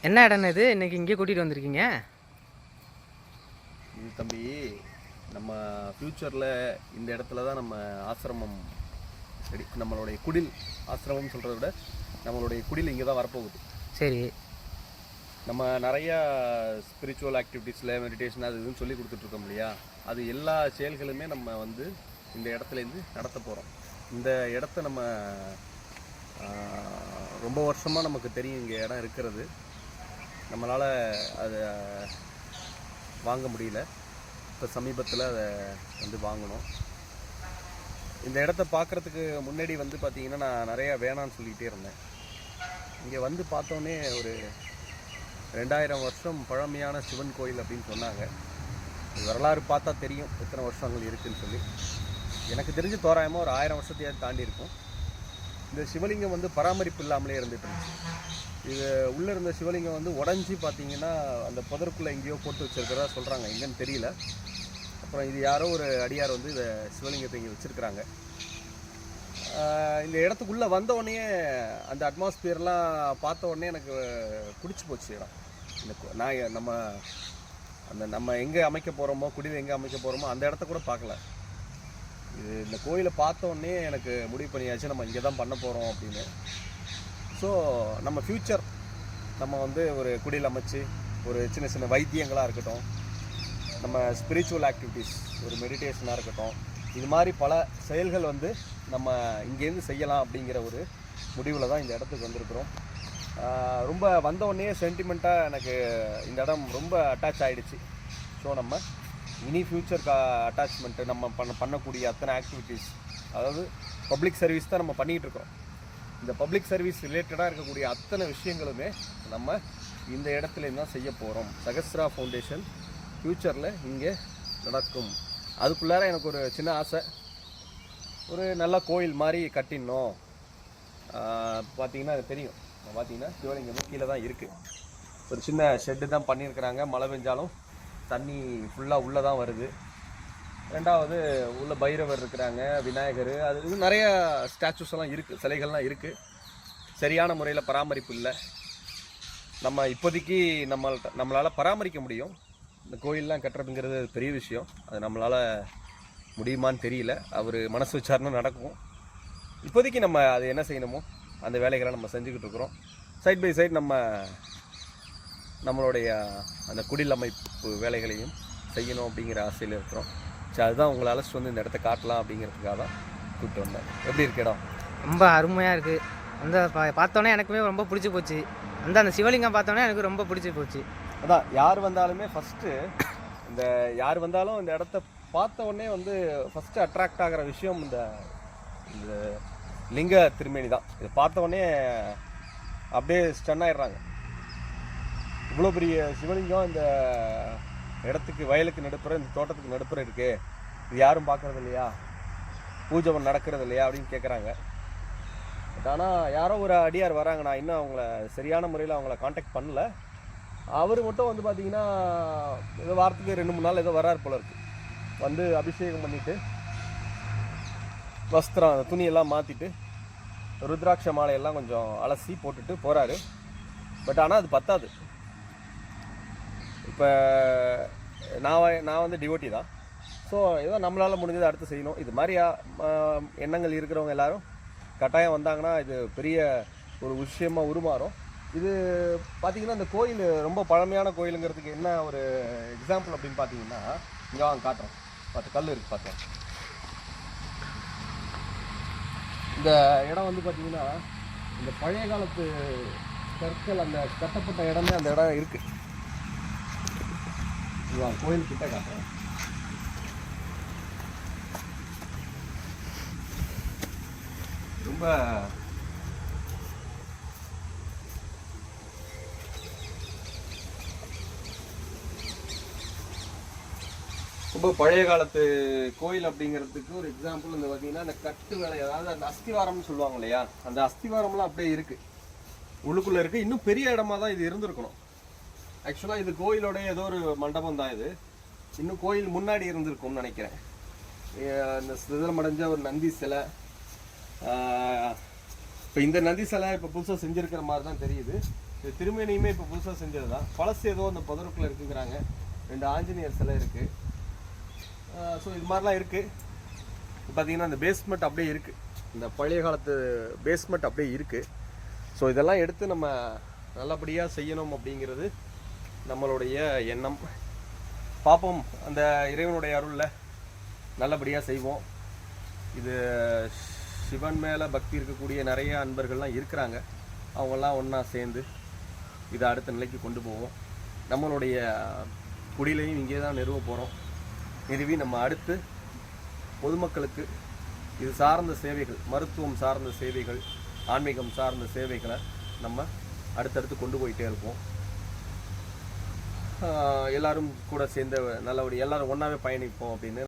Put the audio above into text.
என்ன இடம் இது இன்னைக்கு இங்கே கூட்டிகிட்டு வந்திருக்கீங்க? இது தம்பி, நம்ம ஃப்யூச்சரில் இந்த இடத்துல தான் நம்ம ஆசிரமம் ரெடி, நம்மளுடைய குடில் ஆசிரமம் சொல்கிறத விட நம்மளுடைய குடில் இங்கே தான் வரப்போகுது. சரி. நம்ம நிறையா ஸ்பிரிச்சுவல் ஆக்டிவிட்டீஸில் மெடிடேஷன் அது இதுன்னு சொல்லி கொடுத்துட்ருக்கோம் இல்லையா, அது எல்லா செயல்களுமே நம்ம வந்து இந்த இடத்துலேருந்து நடத்த போகிறோம். இந்த இடத்த நம்ம ரொம்ப வருஷமாக நமக்கு தெரியும் இங்கே இடம் இருக்கிறது. நம்மளால் அதை வாங்க முடியல. இப்போ சமீபத்தில் அதை வந்து வாங்கணும். இந்த இடத்த பார்க்குறதுக்கு முன்னாடி வந்து பார்த்திங்கன்னா நான் நிறையா வேணான்னு சொல்லிகிட்டே இருந்தேன். இங்கே வந்து பார்த்தோன்னே ஒரு 2000 வருஷம் பழமையான சிவன் கோயில் அப்படின்னு சொன்னாங்க. வரலாறு பார்த்தா தெரியும் எத்தனை வருஷங்கள் இருக்குதுன்னு சொல்லி. எனக்கு தெரிஞ்சு தோராயமாக ஒரு 1000 வருஷத்தையாவது தாண்டி இருக்கும். இந்த சிவலிங்கம் வந்து பராமரிப்பு இல்லாமலே இருந்துட்டு இருந்துச்சு. இது உள்ளே இருந்த சிவலிங்கம் வந்து உடஞ்சி பார்த்தீங்கன்னா அந்த புதருக்குள்ளே எங்கேயோ போட்டு வச்சுருக்கிறதா சொல்கிறாங்க, எங்கன்னு தெரியல. அப்புறம் இது யாரோ ஒரு அடியார் வந்து இதை சிவலிங்கத்தை இங்கே வச்சுருக்குறாங்க. இந்த இடத்துக்குள்ளே வந்தோடனே அந்த அட்மாஸ்பியர்லாம் பார்த்த உடனே எனக்கு பிடிச்சி போச்சு இடம். நான் நம்ம எங்கே அமைக்க போகிறோமோ, குடியில் எங்கே அமைக்க போகிறோமோ அந்த இடத்த கூட பார்க்கல. இது இந்த கோயிலை பார்த்த உடனே எனக்கு முடிவு பண்ணியாச்சு நம்ம இங்கே தான் பண்ண போகிறோம் அப்படின்னு. ஸோ நம்ம ஃப்யூச்சர் நம்ம வந்து ஒரு குடியில் அமைச்சு ஒரு சின்ன சின்ன வைத்தியங்களாக இருக்கட்டும், நம்ம ஸ்பிரிச்சுவல் ஆக்டிவிட்டீஸ், ஒரு மெடிடேஷனாக இருக்கட்டும், இது மாதிரி பல செயல்கள் வந்து நம்ம இங்கேருந்து செய்யலாம் அப்படிங்கிற ஒரு முடிவில் தான் இந்த இடத்துக்கு வந்திருக்கிறோம். ரொம்ப வந்தோடனே சென்டிமெண்ட்டாக எனக்கு இந்த இடம் ரொம்ப அட்டாச் ஆகிடுச்சு. ஸோ நம்ம இனி ஃப்யூச்சருக்கு அட்டாச்மெண்ட்டு நம்ம பண்ணக்கூடிய அத்தனை ஆக்டிவிட்டீஸ், அதாவது பப்ளிக் சர்வீஸ் தான் நம்ம பண்ணிகிட்டு இருக்கோம். இந்த பப்ளிக் சர்வீஸ் ரிலேட்டடாக இருக்கக்கூடிய அத்தனை விஷயங்களுமே நம்ம இந்த இடத்துலேருந்து தான் செய்ய போகிறோம். சகஸ்ரா ஃபவுண்டேஷன் ஃப்யூச்சரில் இங்கே நடக்கும். அதுக்குள்ளார எனக்கு ஒரு சின்ன ஆசை, ஒரு நல்ல கோயில் மாதிரி கட்டிடணும். பார்த்தீங்கன்னா அது தெரியும், பார்த்தீங்கன்னா சிவலிங்கம் கீழே தான் இருக்குது. ஒரு சின்ன ஷெட்டு தான் பண்ணியிருக்கிறாங்க. மழை பெஞ்சாலும் தண்ணி ஃபுல்லாக உள்ளே தான் வருது. ரெண்டாவது உள்ள பைரவர் இருக்கிறாங்க, விநாயகர், அது இது நிறைய ஸ்டாச்சுஸ் எல்லாம் இருக்குது, சிலைகள்லாம் இருக்குது. சரியான முறையில் பராமரிப்பு இல்லை. நம்ம இப்போதைக்கு நம்மளால் பராமரிக்க முடியும். இந்த கோயிலெலாம் கட்டுறதுங்கிறது பெரிய விஷயம். அது நம்மளால் முடியுமான்னு தெரியல. அவர் மனசு வச்சாருன்னா நடக்கும். இப்போதைக்கு நம்ம அது என்ன செய்யணுமோ அந்த வேலைகளை நம்ம செஞ்சுக்கிட்டு இருக்கிறோம். சைட் பை சைட் நம்மளுடைய அந்த குடில் அமைப்பு வேலைகளையும் செய்யணும் அப்படிங்கிற ஆசையில் இருக்கிறோம். சரி, அதுதான் உங்களை அழைச்சிட்டு வந்து இந்த இடத்த காட்டலாம் அப்படிங்கிறதுக்காக தான் கூப்பிட்டு வந்தேன். எப்படி இருக்கு இடம்? ரொம்ப அருமையாக இருக்குது. அந்த பார்த்தோன்னே எனக்குமே ரொம்ப பிடிச்சி போச்சு. அந்த சிவலிங்கம் பார்த்தோன்னே எனக்கு ரொம்ப பிடிச்சி போச்சு. அதான், யார் வந்தாலுமே ஃபஸ்ட்டு யார் வந்தாலும் இந்த இடத்த பார்த்த உடனே வந்து ஃபஸ்ட்டு அட்ராக்ட் ஆகிற விஷயம் இந்த லிங்க திருமேனி தான். இதை பார்த்த உடனே அப்படியே ஸ்டன் ஆயிடுறாங்க. இவ்வளோ பெரிய சிவலிங்கம் இந்த இடத்துக்கு, வயலுக்கு நடுப்புற, இந்த தோட்டத்துக்கு நடுப்புற இருக்குது, இது யாரும் பார்க்குறது இல்லையா, பூஜை நடக்கிறது இல்லையா அப்படின்னு கேட்குறாங்க. பட் ஆனால் யாரோ ஒரு அடியார் வராங்க. நான் இன்னும் அவங்கள சரியான முறையில் அவங்கள காண்டாக்ட் பண்ணல. அவர் மட்டும் வந்து பார்த்திங்கன்னா ஏதோ வாரத்துக்கு 2-3 நாள் ஏதோ வராரு போல இருக்குது. வந்து அபிஷேகம் பண்ணிவிட்டு வஸ்திரம் துணியெல்லாம் மாற்றிட்டு ருத்ராட்ச மாலையெல்லாம் கொஞ்சம் அலசி போட்டுட்டு போகிறாரு. பட் ஆனால் அது பத்தாது. இப்போ நான் வந்து டிவோட்டி தான். ஸோ ஏதோ நம்மளால் முடிஞ்சதை அடுத்து செய்யணும். இது மாதிரி எண்ணங்கள் இருக்கிறவங்க எல்லோரும் கட்டாயம் வந்தாங்கன்னா இது பெரிய ஒரு விஷயமாக உருமாறும். இது பார்த்திங்கன்னா இந்த கோயில் ரொம்ப பழமையான கோயிலுங்கிறதுக்கு என்ன ஒரு எக்ஸாம்பிள் அப்படின்னு பார்த்தீங்கன்னா, இங்கே வாங்க காட்டுறோம். கல் இருக்குது பார்த்தேன். இந்த இடம் வந்து பார்த்திங்கன்னா இந்த பழைய காலத்து கற்கள், அந்த கட்டப்பட்ட இடமே அந்த இடம் இருக்குது. கோயில் கிட்ட காட்டுறேன். ரொம்ப பழைய காலத்து கோயில் அப்படிங்கிறதுக்கு ஒரு எக்ஸாம்பிள் இந்த பார்த்தீங்கன்னா அந்த கட்டு வேலை, அதாவது அந்த அஸ்திவாரம்னு சொல்லுவாங்க இல்லையா, அந்த அஸ்திவாரம்லாம் அப்படியே இருக்குது, உள்ளுக்குள்ளே இருக்குது. இன்னும் பெரிய இடமா தான் இது இருந்திருக்கணும். ஆக்சுவலாக இது கோயிலோட ஏதோ ஒரு மண்டபம் தான் இது. இன்னும் கோயில் முன்னாடி இருந்திருக்கும்னு நினைக்கிறேன். இந்த சிதலமடைஞ்ச ஒரு நந்தி சிலை, இப்போ இந்த நந்தி சிலை இப்போ புதுசாக செஞ்சுருக்கிற மாதிரி தான் தெரியுது. இது திருமேனியுமே இப்போ புதுசாக செஞ்சது தான். பழசு ஏதோ அந்த புதருக்குள்ளே இருக்குங்கிறாங்க. 2 ஆஞ்சநேயர் சிலை இருக்குது. ஸோ இது மாதிரிலாம் இருக்குது. பார்த்தீங்கன்னா இந்த பேஸ்மெண்ட் அப்படியே இருக்குது. இந்த பழைய காலத்து பேஸ்மெண்ட் அப்படியே இருக்குது. ஸோ இதெல்லாம் எடுத்து நம்ம நல்லபடியாக செய்யணும் அப்படிங்கிறது நம்மளுடைய எண்ணம். பார்ப்போம், அந்த இறைவனுடைய அருளில் நல்லபடியாக செய்வோம். இது சிவன் மேலே பக்தி இருக்கக்கூடிய நிறைய அன்பர்கள்லாம் இருக்கிறாங்க. அவங்கெல்லாம் ஒன்றா சேர்ந்து இதை அடுத்த நிலைக்கு கொண்டு போவோம். நம்மளுடைய குடிலையும் இங்கே தான் நிறுவ போகிறோம். நிறுவி நம்ம அடுத்து பொதுமக்களுக்கு இது சார்ந்த சேவைகள், மருத்துவம் சார்ந்த சேவைகள், ஆன்மீகம் சார்ந்த சேவைகளை நம்ம அடுத்தடுத்து கொண்டு போயிட்டே இருப்போம். எல்லாரும் கூட சேர்ந்து நல்லபடி எல்லாரும் ஒன்றாவே பயணிப்போம் அப்படின்னு